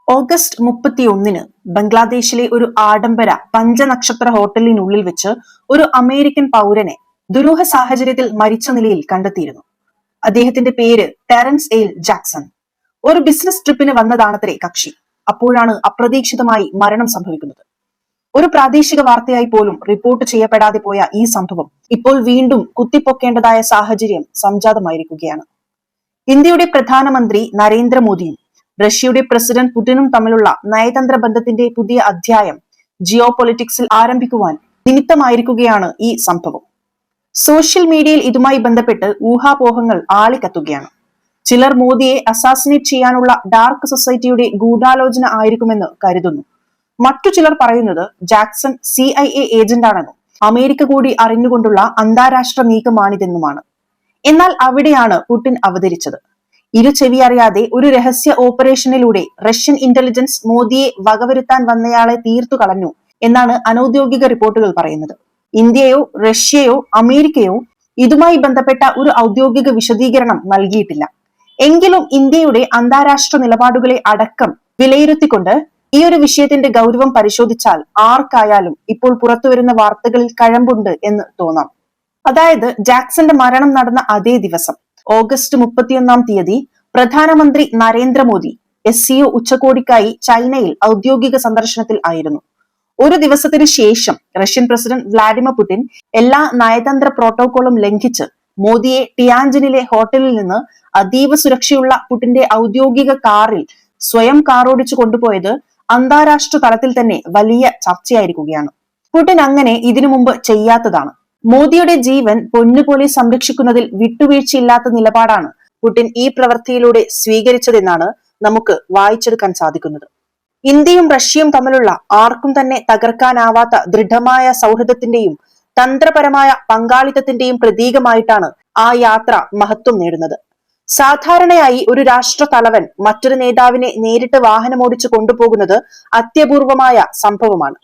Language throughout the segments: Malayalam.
ഓഗസ്റ്റ് 31 ബംഗ്ലാദേശിലെ ഒരു ആഡംബര പഞ്ചനക്ഷത്ര ഹോട്ടലിനുള്ളിൽ വെച്ച് ഒരു അമേരിക്കൻ പൗരനെ ദുരൂഹ സാഹചര്യത്തിൽ മരിച്ച നിലയിൽ കണ്ടെത്തിയിരുന്നു. അദ്ദേഹത്തിന്റെ പേര് ടെറൻസ് എയിൽ ജാക്സൺ. ഒരു ബിസിനസ് ട്രിപ്പിന് വന്നതാണത്രേ കക്ഷി. അപ്പോഴാണ് അപ്രതീക്ഷിതമായി മരണം സംഭവിക്കുന്നത്. ഒരു പ്രാദേശിക വാർത്തയായി പോലും റിപ്പോർട്ട് ചെയ്യപ്പെടാതെ പോയ ഈ സംഭവം ഇപ്പോൾ വീണ്ടും കുത്തിപ്പൊക്കേണ്ടതായ സാഹചര്യം സംജാതമായിരിക്കുകയാണ്. ഇന്ത്യയുടെ പ്രധാനമന്ത്രി നരേന്ദ്രമോദിയും റഷ്യയുടെ പ്രസിഡന്റ് പുടിനും തമ്മിലുള്ള നയതന്ത്ര ബന്ധത്തിന്റെ പുതിയ അധ്യായം ജിയോ പൊളിറ്റിക്സിൽ ആരംഭിക്കുവാൻ നിമിത്തമായിരിക്കുകയാണ് ഈ സംഭവം. സോഷ്യൽ മീഡിയയിൽ ഇതുമായി ബന്ധപ്പെട്ട് ഊഹാപോഹങ്ങൾ ആളിക്കത്തുകയാണ്. ചിലർ മോദിയെ അസാസിനേറ്റ് ചെയ്യാനുള്ള ഡാർക്ക് സൊസൈറ്റിയുടെ ഗൂഢാലോചന ആയിരിക്കുമെന്ന് കരുതുന്നു. മറ്റു ചിലർ പറയുന്നത് ജാക്സൺ CIA ഏജന്റാണെന്നും അമേരിക്ക കൂടി അറിഞ്ഞുകൊണ്ടുള്ള അന്താരാഷ്ട്ര നീക്കമാണിതെന്നുമാണ്. എന്നാൽ അവിടെയാണ് പുടിൻ അവതരിച്ചത്. ഇരുചെവി അറിയാതെ ഒരു രഹസ്യ ഓപ്പറേഷനിലൂടെ റഷ്യൻ ഇന്റലിജൻസ് മോദിയെ വകവരുത്താൻ വന്നയാളെ തീർത്തു കളഞ്ഞു എന്നാണ് അനൌദ്യോഗിക റിപ്പോർട്ടുകൾ പറയുന്നത്. ഇന്ത്യയോ റഷ്യയോ അമേരിക്കയോ ഇതുമായി ബന്ധപ്പെട്ട ഒരു ഔദ്യോഗിക വിശദീകരണം നൽകിയിട്ടില്ല. എങ്കിലും ഇന്ത്യയുടെ അന്താരാഷ്ട്ര നിലപാടുകളെ അടക്കം വിലയിരുത്തിക്കൊണ്ട് ഈ ഒരു വിഷയത്തിന്റെ ഗൗരവം പരിശോധിച്ചാൽ ആർക്കായാലും ഇപ്പോൾ പുറത്തുവരുന്ന വാർത്തകളിൽ കഴമ്പുണ്ട് എന്ന് തോന്നാം. അതായത് ജാക്സന്റെ മരണം നടന്ന അതേ ദിവസം ഓഗസ്റ്റ് 31 പ്രധാനമന്ത്രി നരേന്ദ്രമോദി SCO ഉച്ചകോടിക്കായി ചൈനയിൽ ഔദ്യോഗിക സന്ദർശനത്തിൽ ആയിരുന്നു. ഒരു ദിവസത്തിന് ശേഷം റഷ്യൻ പ്രസിഡന്റ് വ്ളാഡിമിർ പുടിൻ എല്ലാ നയതന്ത്ര പ്രോട്ടോകോളും ലംഘിച്ച് മോദിയെ ടിയാൻജിനിലെ ഹോട്ടലിൽ നിന്ന് അതീവ സുരക്ഷയുള്ള പുടിന്റെ ഔദ്യോഗിക കാറിൽ സ്വയം കാറോടിച്ചു കൊണ്ടുപോയത് അന്താരാഷ്ട്ര തലത്തിൽ തന്നെ വലിയ ചർച്ചയായിരിക്കുകയാണ്. പുടിൻ അങ്ങനെ ഇതിനു മുമ്പ് ചെയ്യാത്തതാണ്. മോദിയുടെ ജീവൻ പൊന്നുപോലെ സംരക്ഷിക്കുന്നതിൽ വിട്ടുവീഴ്ചയില്ലാത്ത നിലപാടാണ് പുടിൻ ഈ പ്രവൃത്തിയിലൂടെ സ്വീകരിച്ചതെന്നാണ് നമുക്ക് വായിച്ചെടുക്കാൻ സാധിക്കുന്നത്. ഇന്ത്യയും റഷ്യയും തമ്മിലുള്ള ആർക്കും തന്നെ തകർക്കാനാവാത്ത ദൃഢമായ സൗഹൃദത്തിന്റെയും തന്ത്രപരമായ പങ്കാളിത്തത്തിന്റെയും പ്രതീകമായിട്ടാണ് ആ യാത്ര മഹത്വം നേടുന്നത്. സാധാരണയായി ഒരു രാഷ്ട്ര തലവൻ മറ്റൊരു നേതാവിനെ നേരിട്ട് വാഹനമോടിച്ചു കൊണ്ടുപോകുന്നത് അത്യപൂർവമായ സംഭവമാണ്.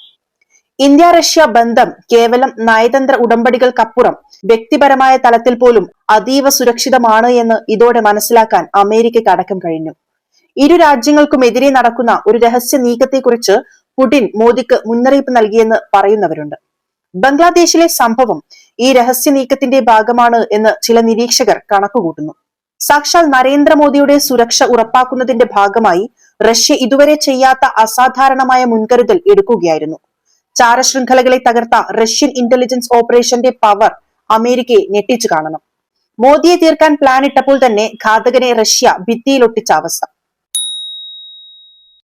ഇന്ത്യ റഷ്യ ബന്ധം കേവലം നയതന്ത്ര ഉടമ്പടികൾക്കപ്പുറം വ്യക്തിപരമായ തലത്തിൽ പോലും അതീവ സുരക്ഷിതമാണ് എന്ന് ഇതോടെ മനസ്സിലാക്കാൻ അമേരിക്കയ്ക്ക് അടക്കം കഴിഞ്ഞു. ഇരു രാജ്യങ്ങൾക്കുമെതിരെ നടക്കുന്ന ഒരു രഹസ്യ നീക്കത്തെക്കുറിച്ച് പുടിൻ മോദിക്ക് മുന്നറിയിപ്പ് നൽകിയെന്ന് പറയുന്നവരുണ്ട്. ബംഗ്ലാദേശിലെ സംഭവം ഈ രഹസ്യ നീക്കത്തിന്റെ ഭാഗമാണ് എന്ന് ചില നിരീക്ഷകർ കണക്കുകൂട്ടുന്നു. സാക്ഷാൽ നരേന്ദ്രമോദിയുടെ സുരക്ഷ ഉറപ്പാക്കുന്നതിന്റെ ഭാഗമായി റഷ്യ ഇതുവരെ ചെയ്യാത്ത അസാധാരണമായ മുൻകരുതൽ എടുക്കുകയായിരുന്നു. ചാരശൃംഖലകളെ തകർത്ത റഷ്യൻ ഇന്റലിജൻസ് ഓപ്പറേഷന്റെ പവർ അമേരിക്കയെ ഞെട്ടിച്ചു കാണണം. മോദിയെ തീർക്കാൻ പ്ലാൻ ഇട്ടപ്പോൾ തന്നെ ഘാതകനെ റഷ്യ ഭിത്തിയിലൊട്ടിച്ച അവസ്ഥ.